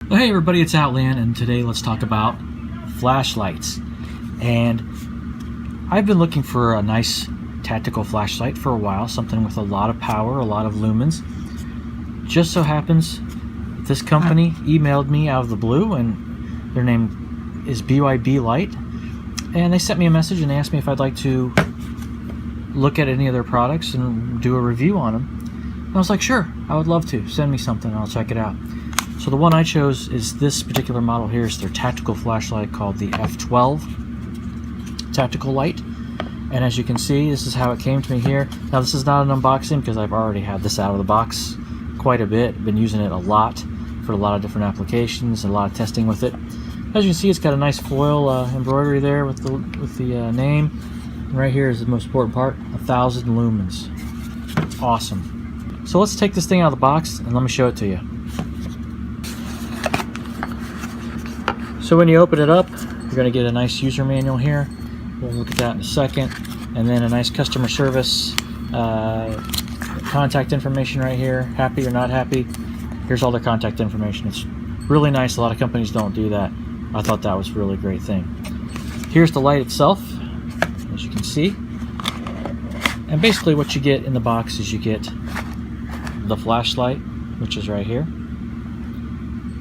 Well, hey everybody, it's Outland, and today let's talk about flashlights. And I've been looking for a nice tactical flashlight for a while, something with a lot of power, a lot of lumens. Just so happens this company emailed me out of the blue, and their name is BYBLIGHT, and they sent me a message and asked me if I'd like to look at any of their products and do a review on them. And I was like, sure, I would love to. Send me something and I'll check it out. So the one I chose is this particular model here. It's their tactical flashlight called the F12 tactical light. And as you can see, this is how it came to me here. Now this is not an unboxing because I've already had this out of the box quite a bit. Been using it a lot for a lot of different applications and a lot of testing with it. As you can see, it's got a nice foil embroidery there with the name. And right here is the most important part, 1,000 lumens. It's awesome. So let's take this thing out of the box and let me show it to you. So when you open it up, you're going to get a nice user manual here. We'll look at that in a second. And then a nice customer service contact information right here. Happy or not happy. Here's all their contact information. It's really nice. A lot of companies don't do that. I thought that was a really great thing. Here's the light itself, as you can see. And basically what you get in the box is you get the flashlight, which is right here.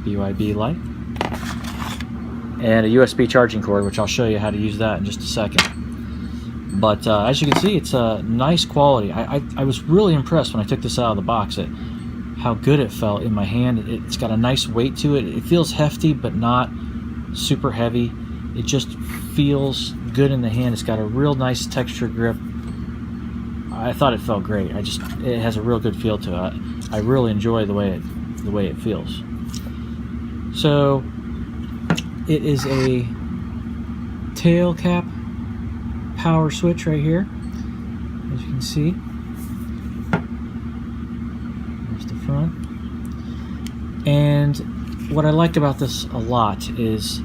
BYBLIGHT. And a USB charging cord, which I'll show you how to use that in just a second. But as you can see, it's a nice quality. I was really impressed when I took this out of the box at how good it felt in my hand. It's got a nice weight to it. It feels hefty, but not super heavy. It just feels good in the hand. It's got a real nice texture grip. I thought it felt great. It has a real good feel to it. I really enjoy the way it feels. So it is a tail cap power switch right here, as you can see. There's the front. And what I liked about this a lot is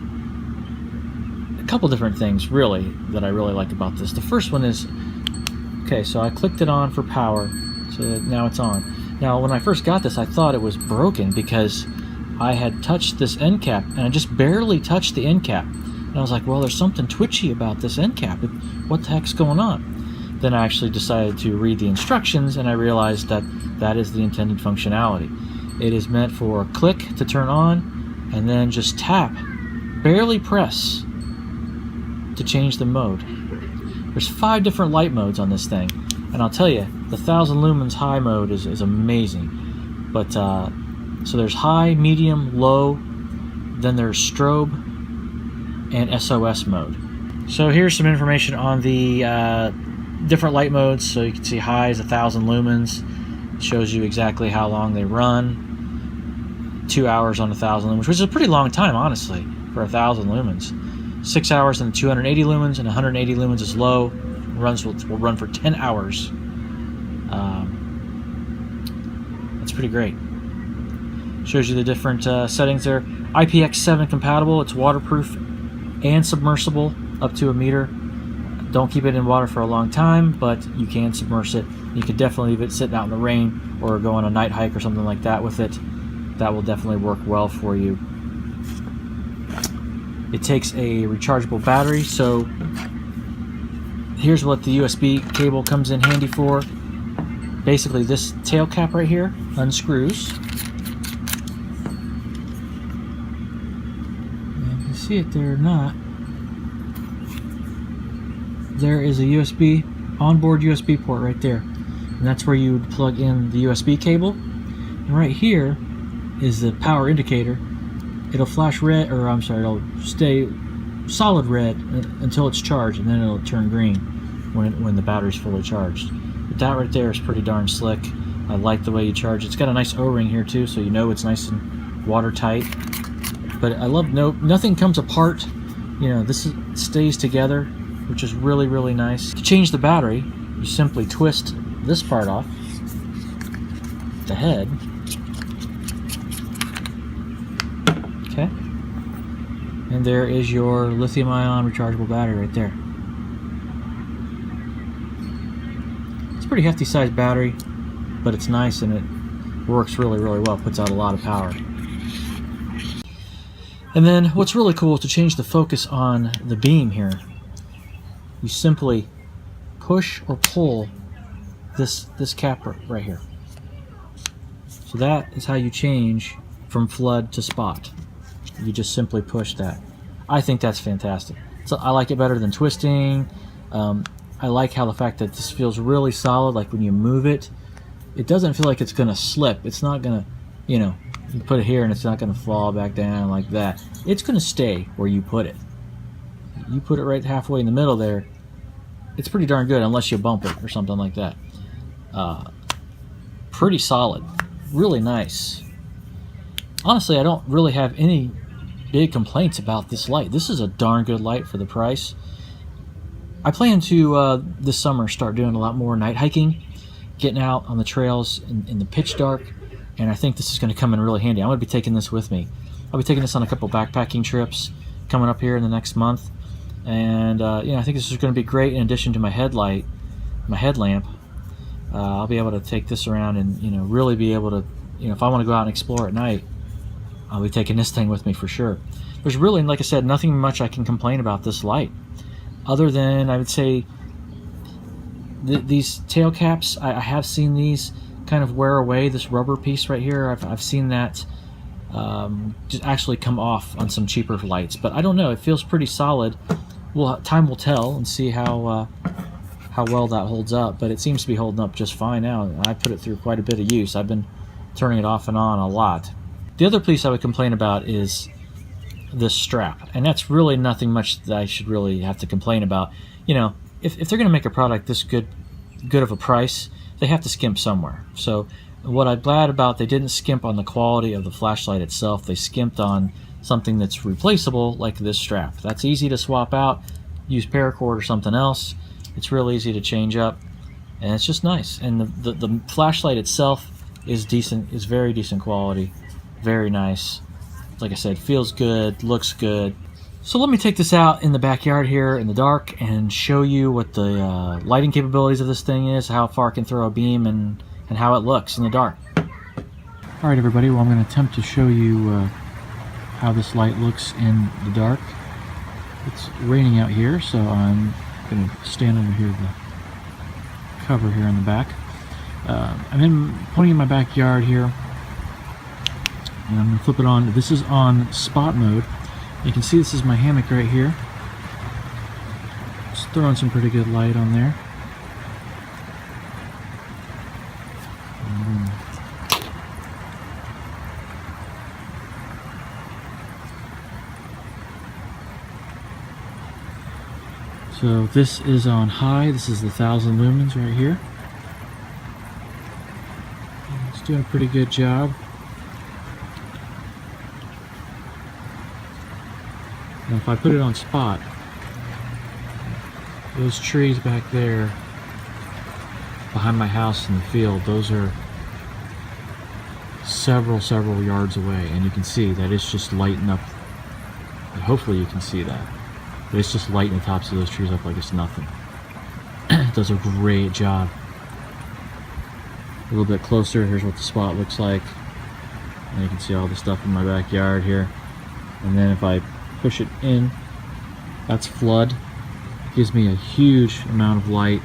a couple different things, really, that I really like about this. The first one is, okay, so I clicked it on for power, so that now it's on. Now, when I first got this, I thought it was broken because I had touched this end cap, and I just barely touched the end cap. And I was like, well, there's something twitchy about this end cap. What the heck's going on? Then I actually decided to read the instructions, and I realized that that is the intended functionality. It is meant for a click to turn on, and then just tap, barely press, to change the mode. There's 5 different light modes on this thing, and I'll tell you, the 1,000 lumens high mode is amazing. But so there's high, medium, low, then there's strobe, and SOS mode. So here's some information on the different light modes. So you can see high is 1,000 lumens. It shows you exactly how long they run. 2 hours on 1,000 lumens, which is a pretty long time, honestly, for 1,000 lumens. 6 hours and 280 lumens, and 180 lumens is low. Will run for 10 hours. That's pretty great. Shows you the different settings there. IPX7 compatible. It's waterproof and submersible up to 1 meter. Don't keep it in water for a long time, but you can submerge it. You could definitely leave it sitting out in the rain or go on a night hike or something like that with it. That will definitely work well for you. It takes a rechargeable battery, so here's what the USB cable comes in handy for. Basically, this tail cap right here unscrews. See it there or not, there is a USB, onboard USB port right there, and that's where you would plug in the USB cable. And right here is the power indicator. It'll flash red, or I'm sorry, it'll stay solid red until it's charged, and then it'll turn green when the battery's fully charged. But that right there is pretty darn slick. I like the way you charge it. It's got a nice O-ring here too, so you know it's nice and watertight. But I love nothing comes apart. You know, this stays together, which is really, really nice. To change the battery, you simply twist this part off, the head. Okay. And there is your lithium-ion rechargeable battery right there. It's a pretty hefty sized battery, but it's nice and it works really, really well. Puts out a lot of power. And then what's really cool is to change the focus on the beam here. You simply push or pull this cap right here. So that is how you change from flood to spot. You just simply push that. I think that's fantastic. So I like it better than twisting. I like how the fact that this feels really solid, like when you move it, it doesn't feel like it's gonna slip. It's not gonna, you know, you put it here and it's not gonna fall back down like that. It's gonna stay where you put it. You put it right halfway in the middle there, it's pretty darn good unless you bump it or something like that. Pretty solid, really nice. Honestly, I don't really have any big complaints about this light. This is a darn good light for the price. I plan to this summer start doing a lot more night hiking, getting out on the trails in the pitch dark, and I think this is going to come in really handy. I'm going to be taking this with me. I'll be taking this on a couple backpacking trips coming up here in the next month, and you know, I think this is going to be great in addition to my headlight, my headlamp. I'll be able to take this around and, you know, really be able to, you know, if I want to go out and explore at night, I'll be taking this thing with me for sure. There's really, like I said, nothing much I can complain about this light, other than I would say these tail caps. I have seen these kind of wear away. This rubber piece right here, I've seen that just actually come off on some cheaper lights, but I don't know. It feels pretty solid. Well, time will tell and see how well that holds up, but it seems to be holding up just fine now. I put it through quite a bit of use. I've been turning it off and on a lot. The other piece I would complain about is this strap, and that's really nothing much that I should really have to complain about. You know, if they're going to make a product this good of a price, they have to skimp somewhere. So what I'm glad about, they didn't skimp on the quality of the flashlight itself. They skimped on something that's replaceable, like this strap. That's easy to swap out, use paracord or something else. It's real easy to change up, and it's just nice. And the flashlight itself is decent, is very decent quality, very nice. Like I said, feels good, looks good. So let me take this out in the backyard here in the dark and show you what the lighting capabilities of this thing is, how far it can throw a beam, and how it looks in the dark. All right, everybody, well, I'm going to attempt to show you how this light looks in the dark. It's raining out here, so I'm going to stand under here, the cover here in the back. I'm pointing in my backyard here, and I'm going to flip it on. This is on spot mode. You can see this is my hammock right here. Just throwing some pretty good light on there. So this is on high. This is the 1000 lumens right here. It's doing a pretty good job. Now if I put it on spot, those trees back there behind my house in the field, those are several yards away, and you can see that it's just lighting up. Hopefully you can see that. But it's just lighting the tops of those trees up like it's nothing. It does a great job. A little bit closer, here's what the spot looks like. And you can see all the stuff in my backyard here. And then if I push it in, that's flood. It gives me a huge amount of light.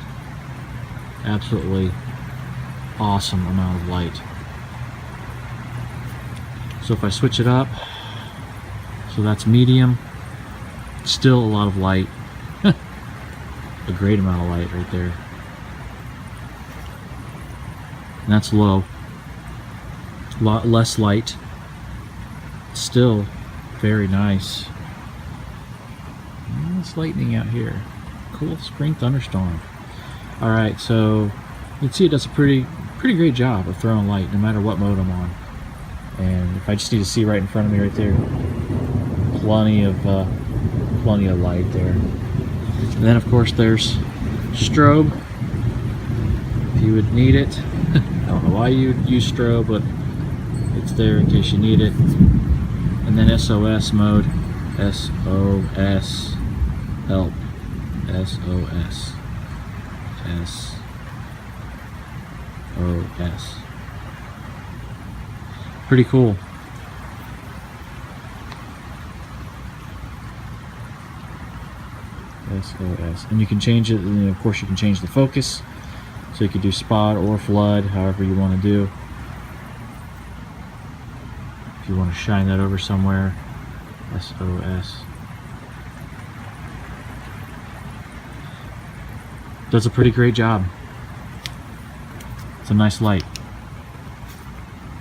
Absolutely awesome amount of light. So if I switch it up, so that's medium, still a lot of light. A great amount of light right there. And that's low. A lot less light. Still very nice. And it's lightning out here. Cool spring thunderstorm. Alright, so you can see it does a pretty great job of throwing light no matter what mode I'm on. And if I just need to see right in front of me right there, plenty of light there. And then of course there's strobe, if you would need it. I don't know why you'd use strobe, but it's there in case you need it. And then SOS mode, SOS, help, SOS, SOS. Pretty cool. SOS. And you can change it, and of course you can change the focus. So you could do spot or flood, however you want to do. If you want to shine that over somewhere, SOS. Does a pretty great job. It's a nice light.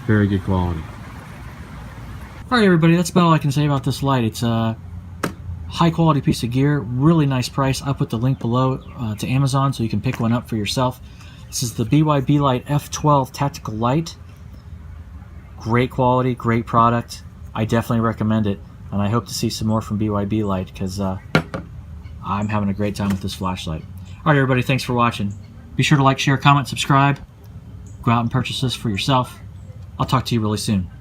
Very good quality. Alright everybody, that's about all I can say about this light. It's a high quality piece of gear, really nice price. I'll put the link below to Amazon so you can pick one up for yourself. This is the BYBLIGHT F12 tactical light. Great quality, great product. I definitely recommend it, and I hope to see some more from BYBLIGHT because I'm having a great time with this flashlight. Alright everybody, thanks for watching. Be sure to like, share, comment, subscribe. Go out and purchase this for yourself. I'll talk to you really soon.